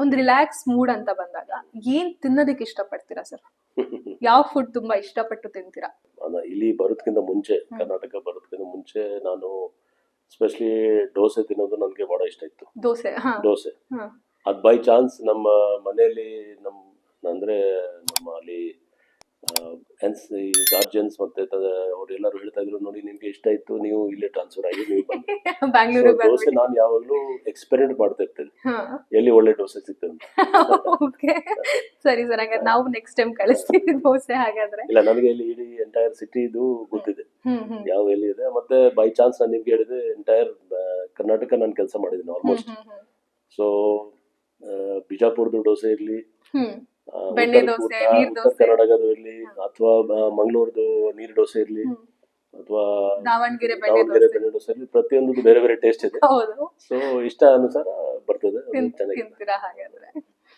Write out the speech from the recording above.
ಒಂದು relax mood ಅಂತ ಬಂದಾಗ ಏನ್ ತಿನ್ನೋದಕ್ಕೆ ಇಷ್ಟಪಡ್ತೀರಾ ಸರ್? ಯಾವ ಫುಡ್ ತುಂಬಾ ಇಷ್ಟಪಟ್ಟು ತಿಂತೀರಾ? ಇಲ್ಲಿ ಬರೋದಕ್ಕಿಂತ ಮುಂಚೆ, ಕರ್ನಾಟಕ ಬರೋದಕ್ಕಿಂತ ಮುಂಚೆ ನಾನು ಸ್ಪೆಷಲಿ ದೋಸೆ ತಿನ್ನೋದು ನನಗೆ ಬಹಳ ಇಷ್ಟ ಇತ್ತು. ದೋಸೆ ಅದು ಬೈ ಚಾನ್ಸ್ ನಮ್ಮ ಮನೆಯಲ್ಲಿ ಅಂದ್ರೆ ನಮ್ಮ ಅಲ್ಲಿ ಈ ಗಾರ್ಜಿಯನ್ಸ್ ಮತ್ತೆ ಅವರೆಲ್ಲರೂ ಹೇಳ್ತಾ ಇದ್ರು, ನೋಡಿ ನಿಮ್ಗೆ ಇಷ್ಟ ಇತ್ತು, ನೀವು ಇಲ್ಲೇ ಟ್ರಾನ್ಸ್ಫರ್ ಆಗಿ ನೀವು ಬಂದ್ರಿ. ದೋಸೆ ನಾನು ಯಾವಾಗ್ಲೂ ಎಕ್ಸ್ಪೆರಿಮೆಂಟ್ ಮಾಡ್ತಾ ಇರ್ತೇನೆ, ಎಲ್ಲಿ ಒಳ್ಳೆ ದೋಸೆ ಸಿಗ್ತದೆ. ಸರಿ ಸರ್, ಹಾಗಾದ್ರೆ ನಾವು ನೆಕ್ಸ್ಟ್ ಟೈಮ್ ಕಳಿಸ್ತೀವಿ ದೋಸೆ. ಹಾಗಾದ್ರೆ ಇಲ್ಲ, ನನಗೆ ಇಲ್ಲಿ ಇಡೀ ಎಂಟೈರ್ ಸಿಟಿದು ಗೊತ್ತಿದೆ ಯಾವ ಎಲ್ಲಿ ಇದೆ. ಮತ್ತೆ ಬೈ ಚಾನ್ಸ್ ನಾನು ನಿಮ್ಗೆ ಹೇಳಿದೆ, ಎಂಟೈರ್ ಕರ್ನಾಟಕ ನಾನು ಕೆಲಸ ಮಾಡಿದ್ದೀನಿ ಆಲ್ಮೋಸ್ಟ್. ಸೊ ಬಿಜಾಪುರದ್ದು ದೋಸೆ ಇರ್ಲಿ, ಉತ್ತರ ಕರ್ನಾಟಕದ ಇರ್ಲಿ, ಅಥವಾ ಮಂಗಳೂರ್ದು ನೀರು ದೋಸೆ ಇರ್ಲಿ, ಅಥವಾ ದಾವಣಗೆರೆ ಬೆಣ್ಣೆ ದೋಸೆ ಇರ್ಲಿ, ಪ್ರತಿಯೊಂದು ಬೇರೆ ಬೇರೆ ಟೇಸ್ಟ್ ಇದೆ. ಸೊ ಇಷ್ಟ ಅನುಸಾರ ಬರ್ತದೆ, ಚೆನ್ನಾಗಿ.